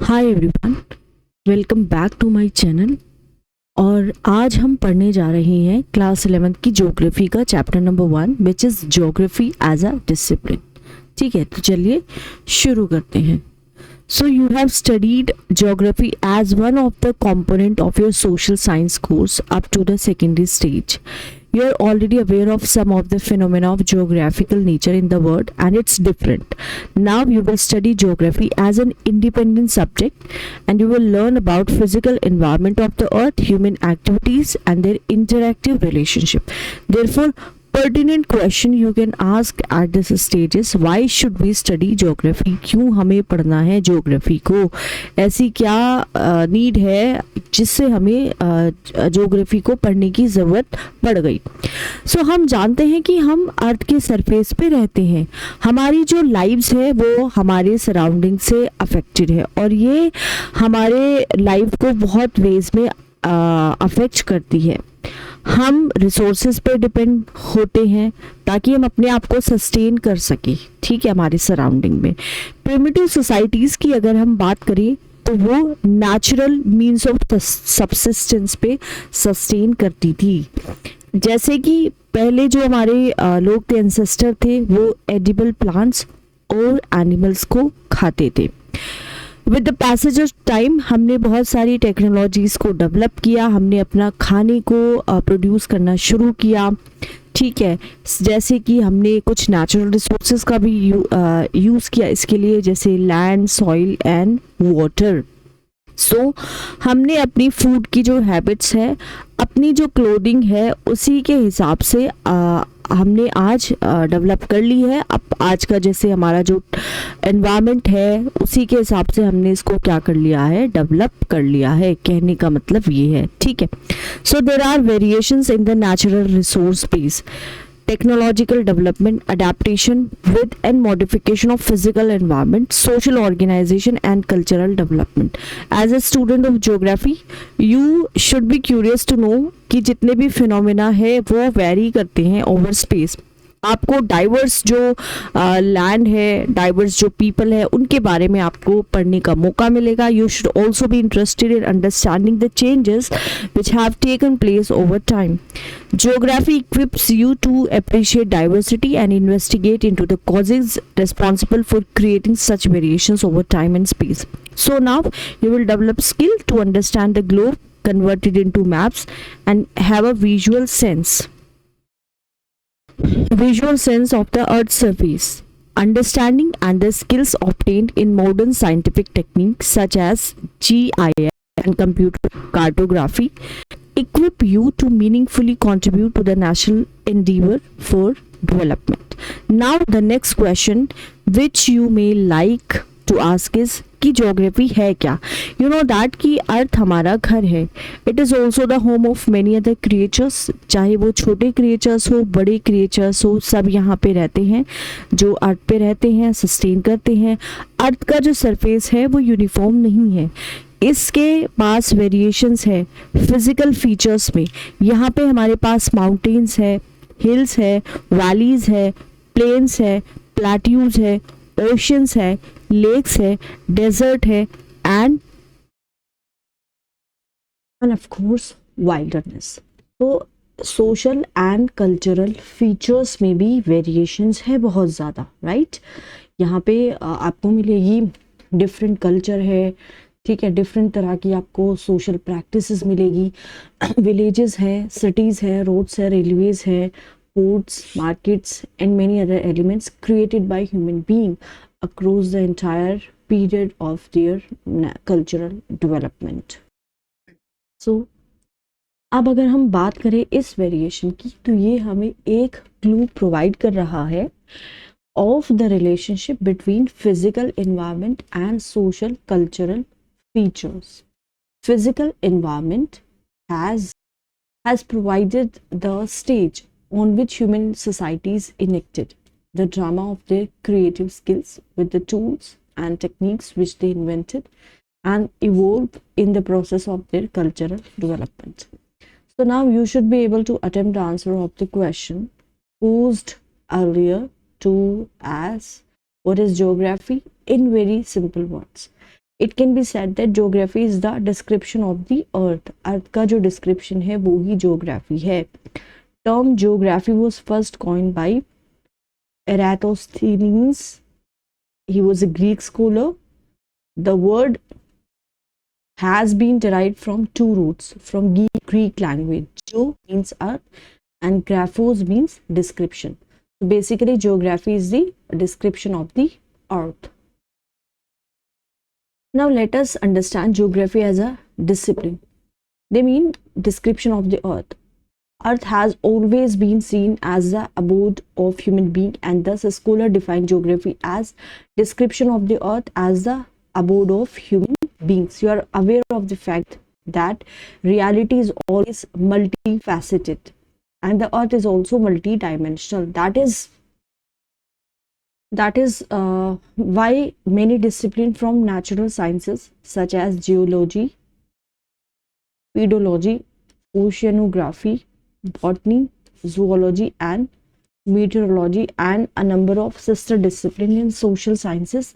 Hi everyone, welcome back to my channel. और आज हम पढ़ने जा रहे हैं क्लास 11th की ज्योग्राफी का chapter number 1 which is geography as a discipline. ठीक है, तो चलिए शुरू करते हैं। So you have studied geography as one of the component of your social science course up to the secondary stage. You are already aware of some of the phenomena of geographical nature in the world and it's different. Now you will study geography as an independent subject and you will learn about physical environment of the earth, human activities and their interactive relationship. Therefore, pertinent question you can ask at this stage is why should we study geography? क्यों हमें पढ़ना है geography को? ऐसी क्या need है जिससे हमें ज्योग्राफी को पढ़ने की ज़रूरत पड़ गई? सो हम जानते हैं कि हम अर्थ के सरफेस पे रहते हैं। हमारी जो लाइव्स है वो हमारे सराउंडिंग से अफेक्टेड है और ये हमारे लाइफ को बहुत वेज में अफेक्ट करती है। हम रिसोर्सेज पे डिपेंड होते हैं ताकि हम अपने आप को सस्टेन कर सकें, ठीक है, हमारे सराउंडिंग में। प्रिमिटिव सोसाइटीज़ की अगर हम बात करें तो वो नेचुरल मीन्स ऑफ सबसिस्टेंस पे सस्टेन करती थी। जैसे कि पहले जो हमारे लोग थे, एंसेस्टर थे, वो एडिबल प्लांट्स और एनिमल्स को खाते थे। With the passage of time हमने बहुत सारी टेक्नोलॉजीज़ को डेवलप किया, हमने अपना खाने को प्रोड्यूस करना शुरू किया, ठीक है। जैसे कि हमने कुछ नेचुरल रिसोर्सेज का भी यूज़ किया इसके लिए, जैसे लैंड, सॉइल एंड वाटर। सो हमने अपनी फूड की जो हैबिट्स है, अपनी जो क्लोथिंग है, उसी के हिसाब से हमने आज डेवलप कर ली है। अब आज का जैसे हमारा जो एनवायरनमेंट है उसी के हिसाब से हमने इसको क्या कर लिया है, डेवलप कर लिया है। कहने का मतलब ये है, ठीक है। So there are variations in the natural resource space, technological development, adaptation with and modification of physical environment, social organization and cultural development. As a student of geography, you should be curious to know कि जितने भी phenomena है वो very करते हैं over space. आपको diverse जो land है, डाइवर्स जो पीपल है, उनके बारे में आपको पढ़ने का मौका मिलेगा। You should also be interested in understanding the changes which have taken place over time. Geography equips you to appreciate diversity and investigate into the causes responsible for creating such variations over time and space. So now you will develop skill to understand the globe, convert it into maps and have a visual sense of the earth's surface. Understanding and the skills obtained in modern scientific techniques such as GIS and computer cartography equip you to meaningfully contribute to the national endeavor for development. Now the next question which you may like to ask is कि geography है क्या? You know that कि अर्थ हमारा घर है। It is also the home of many other creatures, चाहे वो छोटे क्रिएचर्स हो, बड़े क्रिएचर्स हो, सब यहाँ पे रहते हैं जो अर्थ पे रहते हैं, सस्टेन करते हैं। अर्थ का जो सरफेस है वो यूनिफॉर्म नहीं है, इसके पास वेरिएशंस है फिजिकल फीचर्स में। यहाँ पे हमारे पास माउंटेन्स है, हिल्स है, वैलीज है, प्लेन्स है, प्लेट्यूज है, ओशंस है, लेक्स है, डेजर्ट है एंड ऑफ कोर्स वाइल्डरनेस। तो सोशल एंड कल्चरल फीचर्स में भी वेरिएशंस है बहुत ज़्यादा, राइट। यहाँ पे आपको मिलेगी डिफरेंट कल्चर है, ठीक है, डिफरेंट तरह की आपको सोशल प्रैक्टिसेस मिलेगी। विलेजेस हैं, सिटीज़ हैं, रोड्स है, रेलवेज है, ports, markets and many other elements created by human being across the entire period of their cultural development. So अब अगर हम बात करें इस वेरिएशन की, तो ये हमें एक क्लू प्रोवाइड कर रहा है of the relationship between physical environment and social cultural features. Physical environment has provided the stage on which human societies enacted the drama of their creative skills with the tools and techniques which they invented and evolved in the process of their cultural development. So now you should be able to attempt the answer of the question posed earlier to as what is geography in very simple words. It can be said that geography is the description of the earth, earth का जो डिस्क्रिप्शन है वो ही geography है। Term geography was first coined by Eratosthenes, he was a Greek scholar. The word has been derived from two roots from Greek language. Geo means earth and graphos means description. So basically geography is the description of the earth. Now let us understand geography as a discipline. They mean description of the earth. Earth has always been seen as the abode of human being, and thus a scholar defined geography as description of the earth as the abode of human beings. You are aware of the fact that reality is always multifaceted and the earth is also multidimensional. That is why many disciplines from natural sciences such as geology, pedology, oceanography, botany, zoology and meteorology, and a number of sister disciplines in social sciences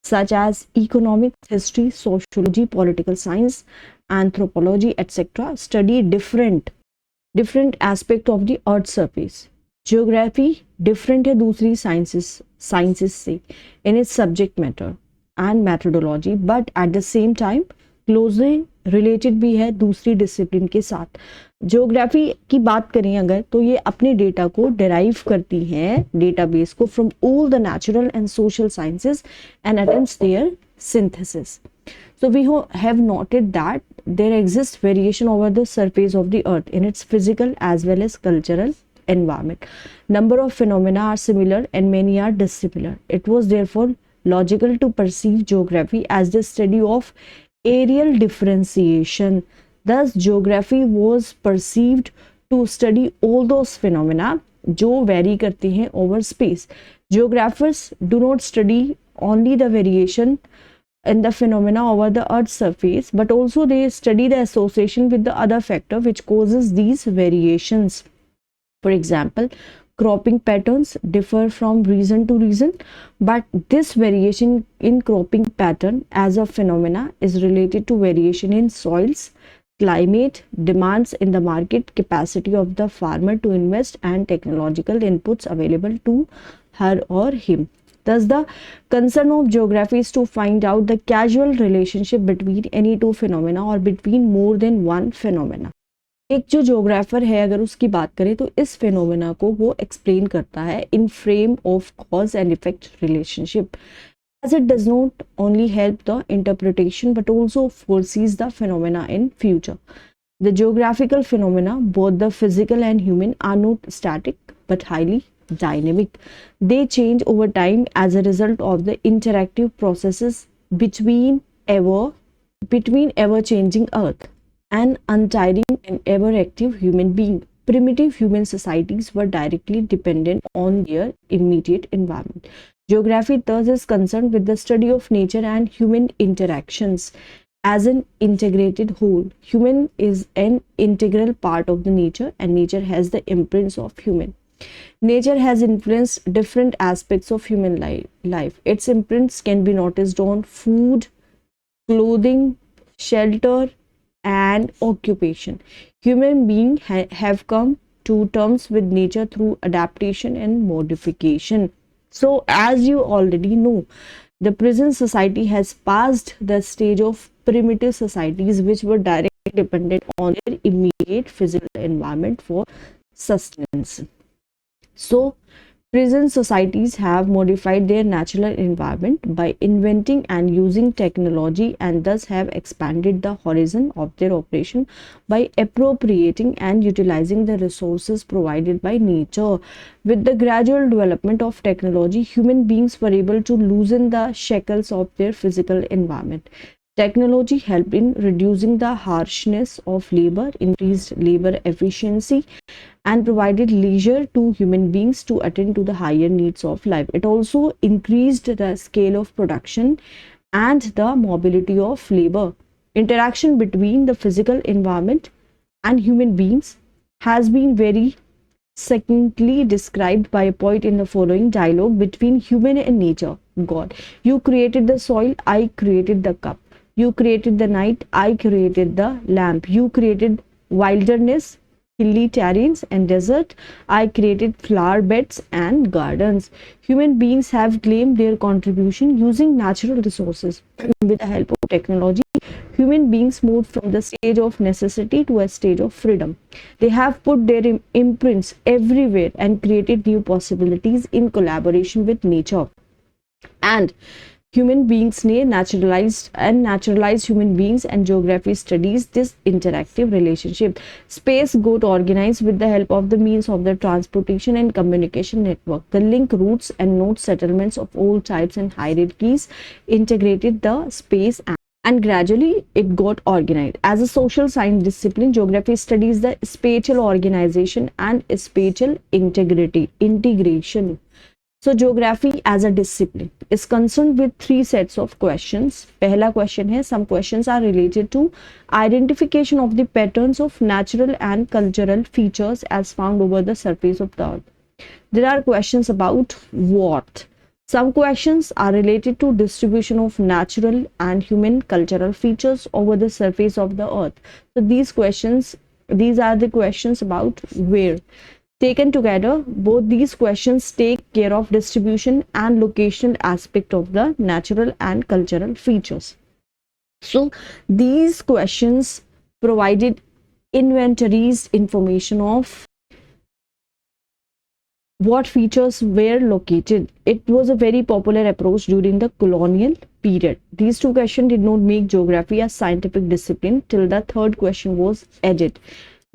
such as economics, history, sociology, political science, anthropology, etc. study different aspect of the earth surface. Geography different है दूसरी sciences से in its subject matter and methodology, but at the same time closely related भी है दूसरी discipline के साथ। Geography की बात करें अगर तो ये अपने डेटा को डिराइव करती हैं डेटाबेस को from all the natural and social sciences and attempts their synthesis. So we have noted that there exists variation over the surface of the earth in its physical as well as cultural environment. Number of phenomena are similar and many are dissimilar. It was therefore logical to perceive geography as the study of areal differentiation. Thus geography was perceived to study all those phenomena जो vary करते हैं over space. Geographers do not study only the variation in the phenomena over the earth's surface, but also they study the association with the other factor which causes these variations. For example, cropping patterns differ from region to region, but this variation in cropping pattern as a phenomena is related to variation in soils, climate, demands in the market, capacity of the farmer to invest, and technological inputs available to her or him. Thus, the concern of geography is to find out the causal relationship between any two phenomena or between more than one phenomena. एक जो geographer है अगर उसकी बात करें तो इस phenomena को वो एक्सप्लेन करता है इन frame of cause and effect relationship, as it does not only help the interpretation but also foresees the phenomena in future. The geographical phenomena, both the physical and human, are not static but highly dynamic. They change over time as a result of the interactive processes between ever changing earth and untiring and ever active human being. Primitive human societies were directly dependent on their immediate environment. Geography thus is concerned with the study of nature and human interactions as an integrated whole. Human is an integral part of the nature and nature has the imprints of human. Nature has influenced different aspects of human life. Its imprints can be noticed on food, clothing, shelter, and occupation. Human beings have come to terms with nature through adaptation and modification. So, as you already know, the present society has passed the stage of primitive societies which were directly dependent on their immediate physical environment for sustenance. So, present societies have modified their natural environment by inventing and using technology and thus have expanded the horizon of their operation by appropriating and utilizing the resources provided by nature. With the gradual development of technology, human beings were able to loosen the shackles of their physical environment. Technology helped in reducing the harshness of labor, increased labor efficiency, and provided leisure to human beings to attend to the higher needs of life. It also increased the scale of production and the mobility of labor. Interaction between the physical environment and human beings has been very succinctly described by a poet in the following dialogue between human and nature. God, you created the soil, I created the cup. You created the night, I created the lamp. You created wilderness, hilly terrains and desert. I created flower beds and gardens. Human beings have claimed their contribution using natural resources. With the help of technology, human beings moved from the stage of necessity to a stage of freedom. They have put their imprints everywhere and created new possibilities in collaboration with nature. And human beings ने naturalized human beings and geography studies this interactive relationship. Space got organized with the help of the means of the transportation and communication network. The link routes and node settlements of all types and hierarchies integrated the space and gradually it got organized. As a social science discipline, geography studies the spatial organization and spatial integration. So geography as a discipline is concerned with three sets of questions. पहला question है, some questions are related to identification of the patterns of natural and cultural features as found over the surface of the earth. There are questions about what. Some questions are related to distribution of natural and human cultural features over the surface of the earth. So these are the questions about where. Taken together, both these questions take care of distribution and locational aspect of the natural and cultural features. So these questions provided inventories information of what features were located. It was a very popular approach during the colonial period. These two questions did not make geography a scientific discipline till the third question was added.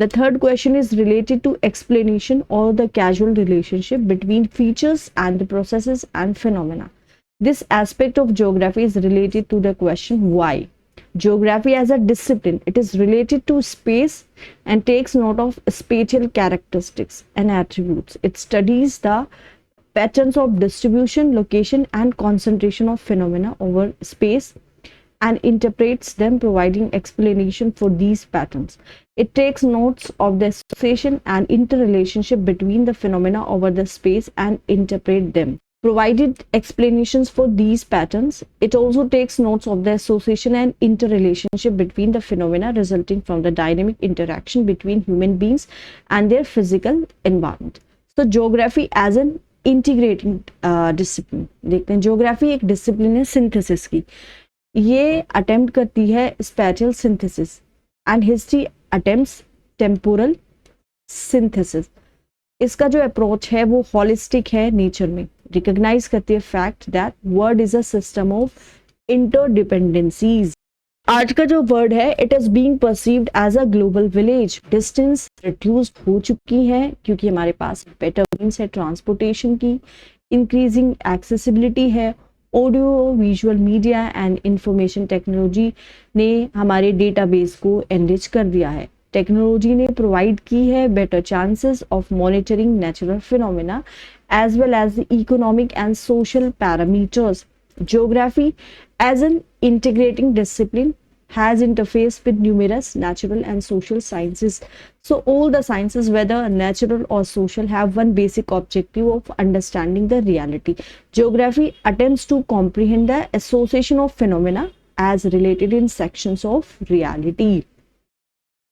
The third question is related to explanation or the causal relationship between features and the processes and phenomena. This aspect of geography is related to the question why. Geography as a discipline, it is related to space and takes note of spatial characteristics and attributes. It studies the patterns of distribution, location and concentration of phenomena over space and interprets them, providing explanation for these patterns. It takes notes of the association and interrelationship between the phenomena over the space and interpret them. Provided explanations for these patterns, it also takes notes of the association and interrelationship between the phenomena resulting from the dynamic interaction between human beings and their physical environment. So geography as an integrating discipline. देखते हैं, geography एक discipline है synthesis की. ये attempt करती है spatial synthesis and history attempts temporal synthesis. इसका जो अप्रोच है वो हॉलिस्टिक है नेचर में. रिकॉग्नाइज करती है fact that world is a system of interdependencies. आज का जो वर्ड है it is being perceived as a global village. Distance reduce हो चुकी है क्योंकि हमारे पास बेटर मीन्स है ट्रांसपोर्टेशन की, इंक्रीजिंग एक्सेसिबिलिटी है, audio visual media and information technology ने हमारे डेटाबेस को एनरिच कर दिया है. टेक्नोलॉजी ने प्रोवाइड की है better chances of monitoring natural phenomena as well as the economic and social parameters. Geography as an integrating discipline has interfaced with numerous natural and social sciences. So all the sciences, whether natural or social, have one basic objective of understanding the reality. Geography attempts to comprehend the association of phenomena as related in sections of reality.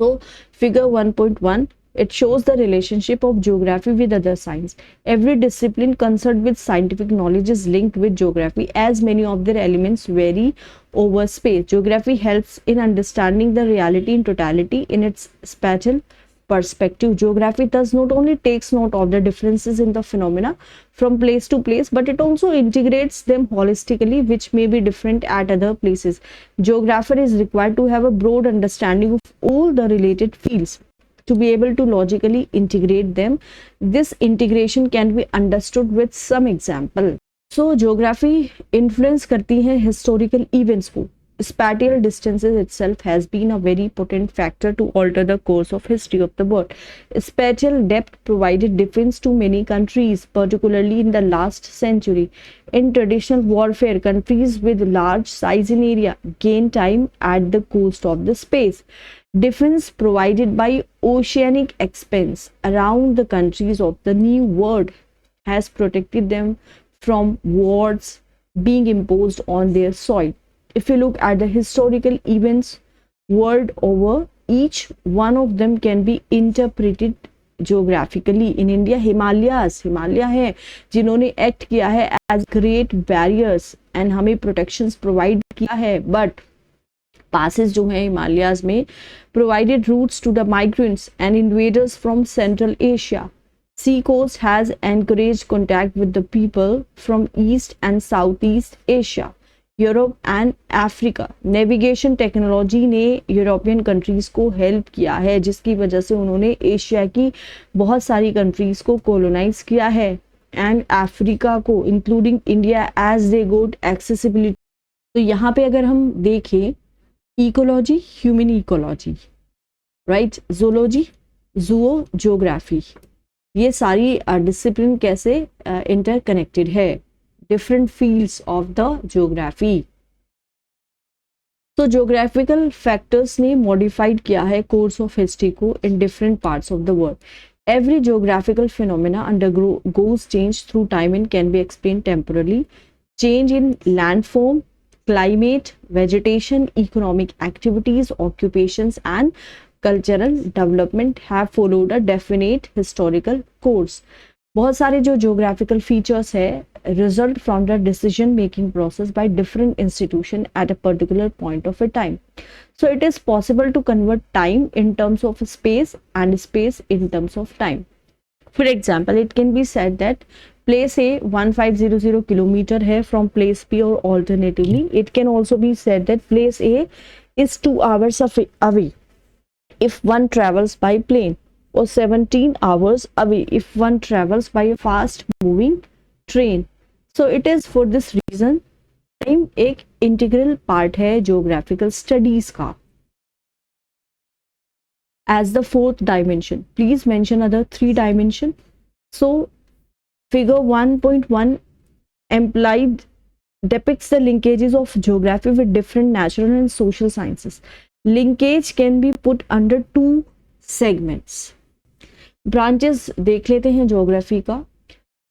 So figure 1.1, it shows the relationship of geography with other science. Every discipline concerned with scientific knowledge is linked with geography as many of their elements vary over space. Geography helps in understanding the reality in totality in its spatial perspective. Geography thus not only takes note of the differences in the phenomena from place to place, but it also integrates them holistically, which may be different at other places. Geographer is required to have a broad understanding of all the related fields to be able to logically integrate them. This integration can be understood with some example. So geography influence करती है historical events को. Spatial distances itself has been a very potent factor to alter the course of history of the world. Spatial depth provided defense to many countries, particularly in the last century. In traditional warfare, countries with large size in area gain time at the cost of the space. Defense provided by oceanic expanse around the countries of the New World has protected them from wars being imposed on their soil. if you look at the historical events world over, each one of them can be interpreted geographically. In India, Himalaya है जिन्होंने act किया है as great barriers and हमें protections provide किया है, but passes जो है हिमालयाज में provided routes to the migrants and invaders from Central Asia. Sea coast has encouraged contact with the people from East and Southeast Asia, Europe and Africa. Navigation technology ने European countries को help किया है, जिसकी वजह से उन्होंने Asia की बहुत सारी कंट्रीज को कोलोनाइज किया है एंड अफ्रीका को including India as they got accessibility. तो यहाँ पे अगर हम देखें ecology, human ecology, right, zoology, zoogeography, ये सारी डिसिप्लिन कैसे इंटरकनेक्टेड है, different fields of the geography. तो geographical factors ने modified किया है course of history को in different parts of the world. Every geographical phenomena undergoes change through time and can be explained temporally. Change in landform, climate, vegetation, economic activities, occupations and cultural development have followed a definite historical course. बहुत सारे जो geographical features है result from the decision making process by different institution at a particular point of a time. So it is possible to convert time in terms of space and space in terms of time. For example, it can be said that place A 1500 kilometer है from place B, or alternatively it can also be said that place A is 2 hours away if one travels by plane, or 17 hours away if one travels by a fast moving train. So it is for this reason time एक integral part है geographical studies का. As the fourth dimension, please mention other 3 dimension. So figure 1.1 implied depicts the linkages of geography with different natural and social sciences. Linkage can be put under 2 segments. Branches देख लेते हैं geography का.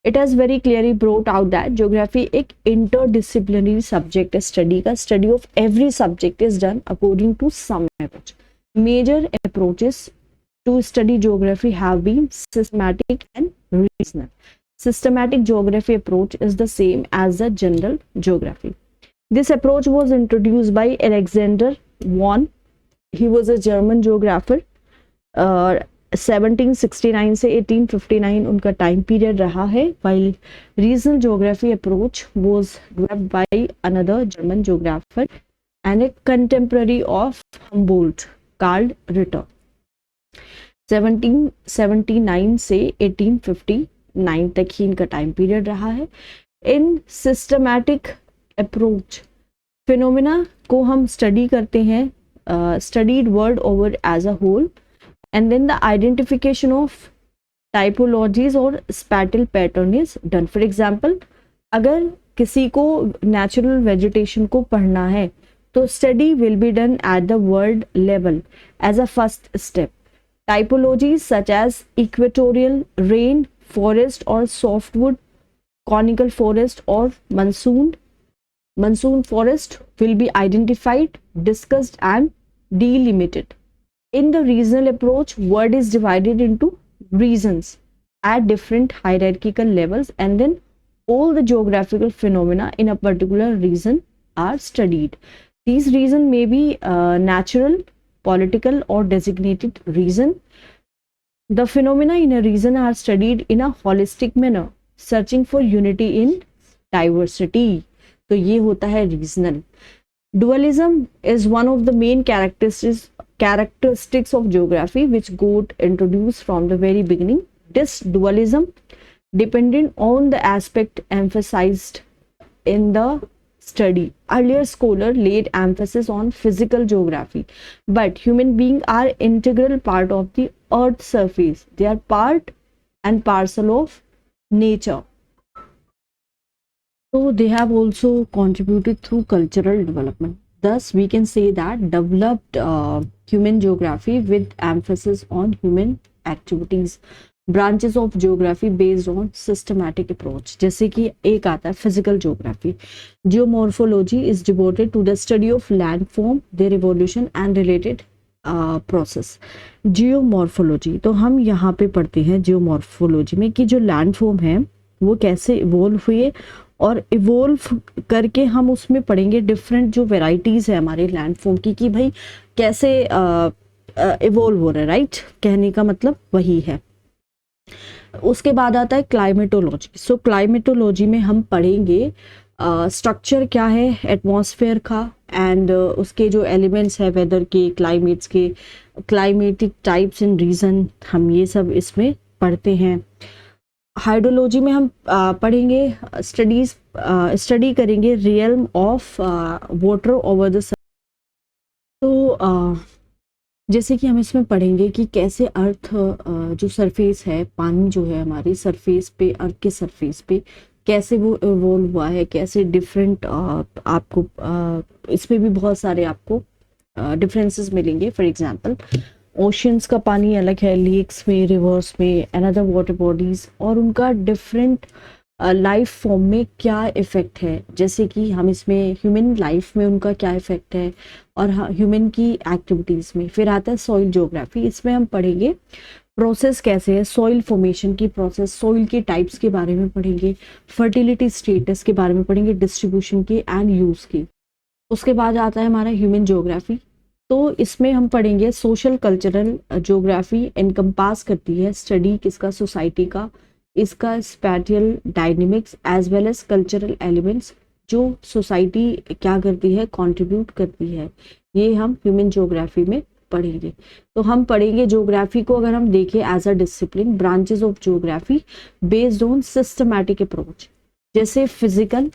It has very clearly brought out that geography एक interdisciplinary subject है study का. Study of every subject is done according to some approach. Major approaches to study geography have been systematic and reasonal. Systematic geography approach is the same as the general geography. This approach was introduced by Alexander von. He was a German geographer. 1769 से 1859 उनका time period रहा है. while regional geography approach was developed by another German geographer and a contemporary of Humboldt, Karl Ritter. 1779 से 1859 तक ही इनका time period रहा है. इन systematic approach phenomena को हम स्टडी करते हैं, studied world over as a whole, and then the identification of typologies or spatial pattern is done. For example, अगर किसी को natural vegetation को पढ़ना है तो study will be done at the world level as a first step. Typologies such as equatorial rain forest or softwood, conical forest or monsoon forest will be identified, discussed and delimited. In the regional approach, world is divided into regions at different hierarchical levels, and then all the geographical phenomena in a particular region are studied. These regions may be natural, political or designated region. The phenomena in a region are studied in a holistic manner, searching for unity in diversity. तो ये होता है regional. Dualism is one of the main characteristics of geography which got introduced from the very beginning. This dualism depended on the aspect emphasized in the study. Earlier scholars laid emphasis on physical geography, but human beings are integral part of the earth's surface. They are part and parcel of nature. So they have also contributed through cultural development. Thus, we can say that developed human geography with emphasis on human activities. Branches of geography based on systematic approach, जैसे कि एक आता है physical geography. Geomorphology is devoted to the study of land form, their evolution and related process. Geomorphology, तो हम यहाँ पे पढ़ते हैं जियोमॉर्फोलॉजी में कि जो लैंड फॉर्म है वो कैसे इवोल्व हुए, और इवोल्व करके हम उसमें पढ़ेंगे डिफरेंट जो वेराइटीज है हमारे लैंड फॉर्म की, कि भाई कैसे इवोल्व हो रहा है, राइट, कहने का मतलब वही है। उसके बाद आता है क्लाइमेटोलॉजी। सो क्लाइमेटोलॉजी में हम पढ़ेंगे स्ट्रक्चर क्या है एटमॉस्फेयर का, एंड उसके जो एलिमेंट्स है वेदर के, क्लाइमेट्स के, क्लाइमेटिक टाइप्स एंड रीजन, हम ये सब इसमें पढ़ते हैं। हाइड्रोलॉजी में हम पढ़ेंगे स्टडी करेंगे realm of water over the. तो जैसे कि हम इसमें पढ़ेंगे कि कैसे अर्थ जो सरफेस है, पानी जो है हमारी सरफेस पे, अर्थ के सरफेस पे कैसे वो इवोल्व हुआ है, कैसे डिफरेंट आपको इसमें भी बहुत सारे आपको डिफरेंसेस मिलेंगे। फॉर एग्जांपल ओशियंस का पानी अलग है, लेक्स में, रिवर्स में, अनदर वाटर बॉडीज, और उनका डिफरेंट लाइफ फॉर्म में क्या इफेक्ट है, जैसे कि हम इसमें ह्यूमन लाइफ में उनका क्या इफेक्ट है, और ह्यूमन की एक्टिविटीज में। फिर आता है सॉइल ज्योग्राफी, इसमें हम पढ़ेंगे प्रोसेस कैसे है, सॉइल फॉर्मेशन की प्रोसेस, सॉइल के टाइप्स के बारे में पढ़ेंगे, फर्टिलिटी स्टेटस के बारे में पढ़ेंगे, डिस्ट्रीब्यूशन के एंड यूज की। उसके बाद आता है हमारा ह्यूमन ज्योग्राफी। तो इसमें हम पढ़ेंगे सोशल कल्चरल ज्योग्राफी, एनकम्पास करती है स्टडी किसका, सोसाइटी का, इसका spatial dynamics as well as cultural elements, जो सोसाइटी क्या करती है, कंट्रीब्यूट करती है, ये हम ह्यूमन ज्योग्राफी में पढ़ेंगे। तो हम पढ़ेंगे ज्योग्राफी को, अगर हम देखें as a discipline, branches of geography based on systematic approach, जैसे physical,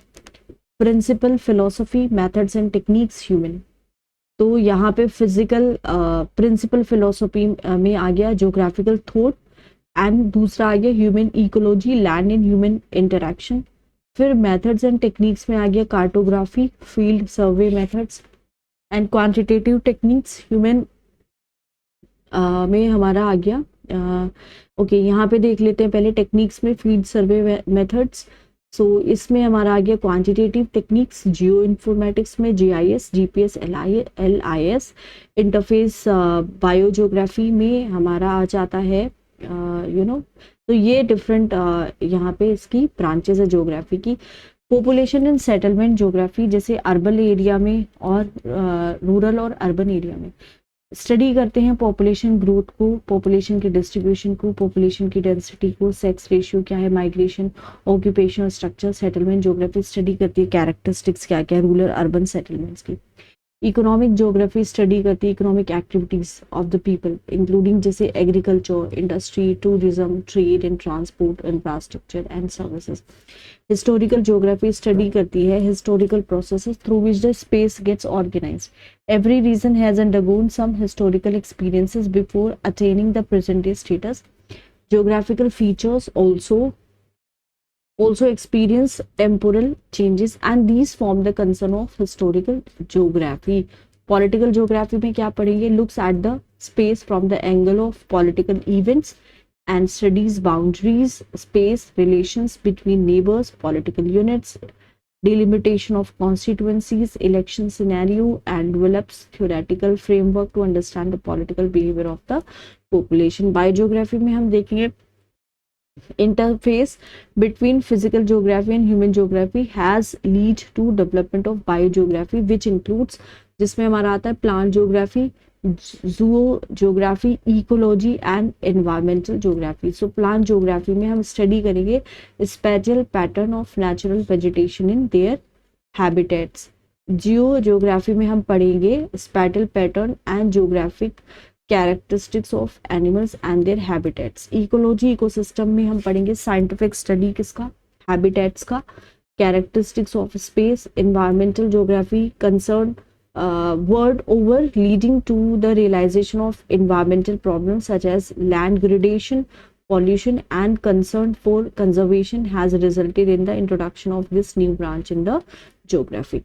principle, philosophy, methods and techniques, human. तो यहाँ पे फिजिकल प्रिंसिपल फिलोसफी में आ गया ज्योग्राफिकल थॉट, एंड दूसरा आ गया human ecology, land and human interaction. फिर मेथड्स एंड टेक्निक्स में आ गया cartography, field survey methods and quantitative techniques, human में हमारा आ गया। ओके, यहाँ पे देख लेते हैं पहले टेक्निक्स में फील्ड सर्वे मेथड्स। सो इसमें हमारा आ गया क्वांटिटेटिव टेक्निक्स, जियो इन्फॉर्मेटिक्स में जीआईएस, जीपीएस, एलआईएस। इंटरफेस बायोजियोग्राफी में हमारा आ जाता है तो ये डिफरेंट यहाँ पे इसकी ब्रांचेस है ज्योग्राफी की। पॉपुलेशन एंड सेटलमेंट ज्योग्राफी, जैसे अर्बन एरिया में और रूरल और अर्बन एरिया में स्टडी करते हैं पॉपुलेशन ग्रोथ को, पॉपुलेशन के डिस्ट्रीब्यूशन को, पॉपुलेशन की डेंसिटी को, सेक्स रेशियो क्या है, migration, occupational structure. Settlement geography study करती है कैरेक्टरिस्टिक्स क्या क्या रूरल अर्बन सेटलमेंट्स की। इकोनॉमिक ज्योग्राफी स्टडी करती है economic activities of the people, including जैसे agriculture, industry, tourism, trade and transport, infrastructure and services. Historical geography study करती है historical processes through which the space gets organised. Every reason has undergone some historical experiences before attaining the present day status. Geographical features also experience temporal changes and these form the concern of historical geography. Political geography में क्या पढ़ेंगे, looks at the space from the angle of political events and studies boundaries, space, relations between neighbors, political units, delimitation of constituencies, election scenario, and develops theoretical framework to understand the political behavior of the population. Biogeography में हम देखेंगे interface between physical geography and human geography has lead to development of biogeography which includes, जिसमें हमारा आता है plant geography, zoography, ecology and environmental geography. So plant geography में हम study करेंगे spatial pattern of natural vegetation in their habitats. Geography में हम पढ़ेंगे spatial pattern and geographic characteristics of animals and their habitats. Ecology, ecosystem में हम पढ़ेंगे scientific study किसका, habitats का, characteristics of space. Environmental geography concern world over leading to the realization of environmental problems such as land gradation, pollution and concern for conservation has resulted in the introduction of this new branch in the geography.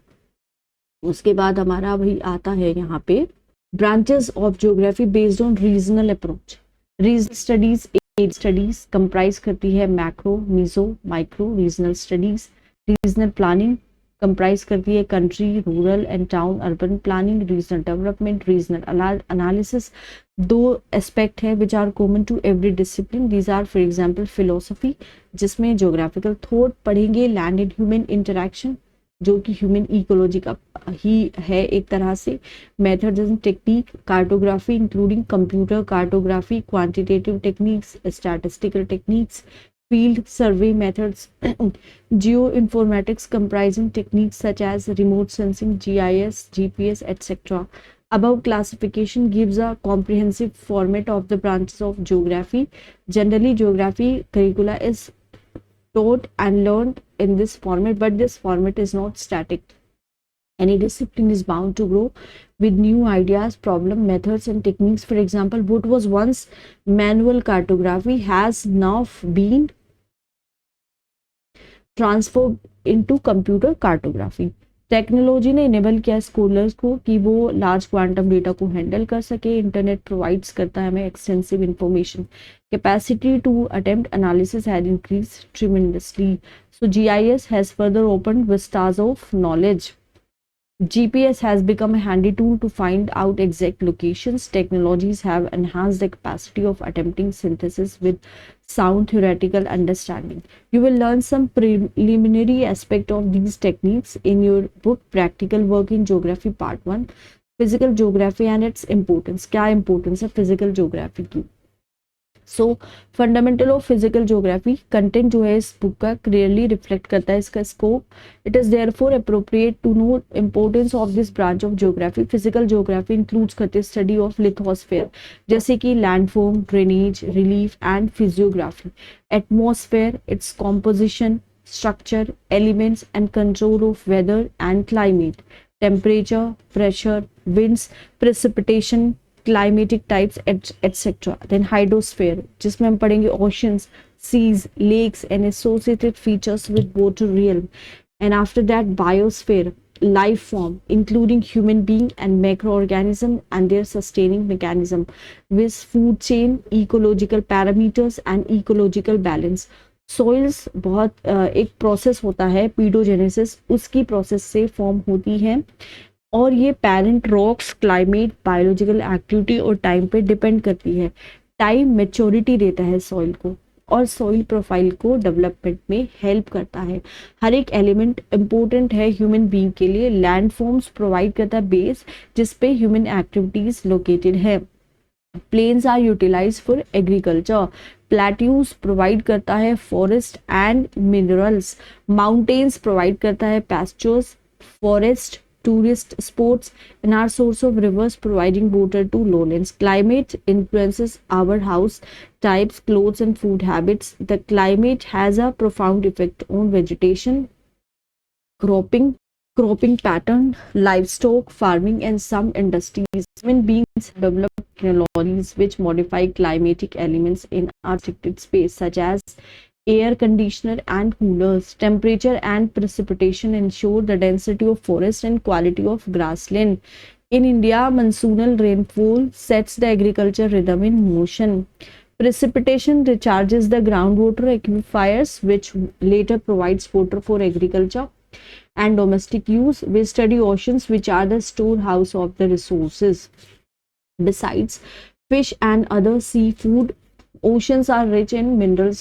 उसके बाद हमारा भाई आता है यहाँ पे branches of geography based on regional approach. Regional studies studies comprise करती है macro, meso, micro, regional studies. Regional planning comprise करती है country, rural and town urban planning. Regional development, regional analysis. दो एस्पेक्ट है which are common to every discipline. These are for example philosophy, जिसमें geographical thought पढ़ेंगे, land and human interaction जो कि human ecology का ही है एक तरह से। Methods and technique, cartography including computer cartography, quantitative techniques, statistical techniques, field survey methods, geoinformatics comprising techniques such as remote sensing, GIS, GPS, etc. Above classification gives a comprehensive format of the branches of geography. Generally, geography curricula is taught and learned in this format, but this format is not static. Any discipline is bound to grow with new ideas, problem, methods, and techniques. For example, what was once manual cartography has now been transformed into computer cartography. Technology ने enable किया scholars को कि वो large quantum data को handle कर सके। Internet provides करता है हमें extensive information. Capacity to attempt analysis had increase tremendously. So GIS has further opened vistas of knowledge. GPS has become a handy tool to find out exact locations. Technologies have enhanced the capacity of attempting synthesis with sound theoretical understanding. You will learn some preliminary aspect of these techniques in your book Practical Work in Geography Part 1. Physical Geography and its importance. क्या importance है physical geography की? सो fundamental of physical geography content जो है इस book का clearly reflect करता है इसका scope. It is therefore appropriate to know importance of this branch of geography. Physical geography includes करते हैं स्टडी ऑफ लिथोस्फेयर जैसे कि landform, drainage, relief and physiography. Atmosphere, its composition, structure, elements and control of weather and climate, temperature, pressure, winds, precipitation, climatic types, etc. Then hydrosphere, जिसमें हम पढ़ेंगे oceans, seas, lakes and associated features with water realm. And after that biosphere, life form including human being and macroorganism and their sustaining mechanism, with food chain, ecological parameters and ecological balance. Soils बहुत एक process होता है paedogenesis, उसकी process से form होती है और ये parent rocks, climate, biological activity और टाइम पे डिपेंड करती है। टाइम मैच्योरिटी देता है सॉइल को और सॉइल प्रोफाइल को डेवलपमेंट में हेल्प करता है। हर एक एलिमेंट इंपॉर्टेंट है ह्यूमन बीइंग के लिए। लैंड फॉर्म्स प्रोवाइड करता है बेस जिस पे ह्यूमन एक्टिविटीज लोकेटेड है। Plains are utilise for agriculture. Plateaus provide करता है forest and minerals. Mountains provide करता है pastures, forest, tourist spots, and our source of rivers providing water to lowlands. Climate influences our house types, clothes and food habits. The climate has a profound effect on vegetation, cropping pattern, livestock farming and some industries. Human beings develop technologies which modify climatic elements in our restricted space such as air conditioner and coolers. Temperature and precipitation ensure the density of forest and quality of grassland. In India, monsoonal rainfall sets the agriculture rhythm in motion. Precipitation recharges the groundwater aquifers, which later provides water for agriculture and domestic use. We study oceans, which are the storehouse of the resources. Besides fish and other seafood, oceans are rich in mineral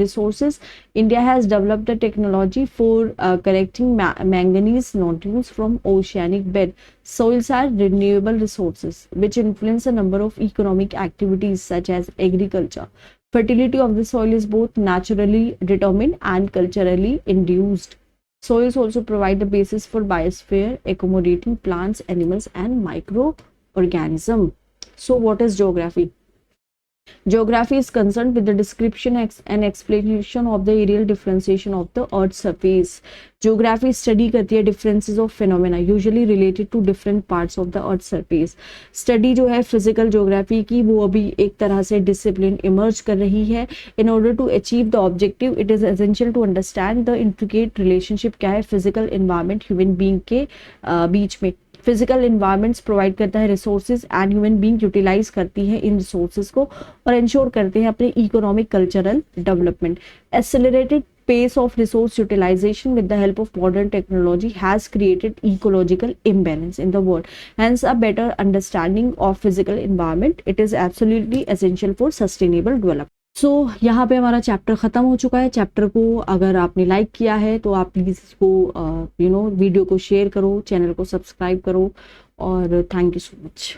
resources. India has developed a technology for collecting manganese nodules from oceanic bed. Soils are renewable resources which influence a number of economic activities such as agriculture. Fertility of the soil is both naturally determined and culturally induced. Soils also provide the basis for biosphere, accommodating plants, animals and microorganisms. So what is geography? Geography is concerned with the description and explanation of the aerial differentiation of the earth's surface. Geography study करती है differences of phenomena usually related to different parts of the earth's surface. Study जो है physical geography की वो अभी एक तरह से discipline emerge कर रही है. In order to achieve the objective, it is essential to understand the intricate relationship क्या है physical environment human being के बीच में. फिजिकल इन्वायरमेंट्स प्रोवाइड करता है resources and human being utilise करती है इन रिसोर्सेज को और इंश्योर करते हैं अपने economic cultural development. Accelerated pace of resource utilization with the help of modern technology has created ecological imbalance in the world. Hence, a better understanding of physical environment, it is absolutely essential for sustainable development. सो यहाँ पे हमारा chapter ख़त्म हो चुका है। Chapter को अगर आपने लाइक किया है तो आप प्लीज़ इसको वीडियो को शेयर करो, चैनल को सब्सक्राइब करो और थैंक यू सो मच।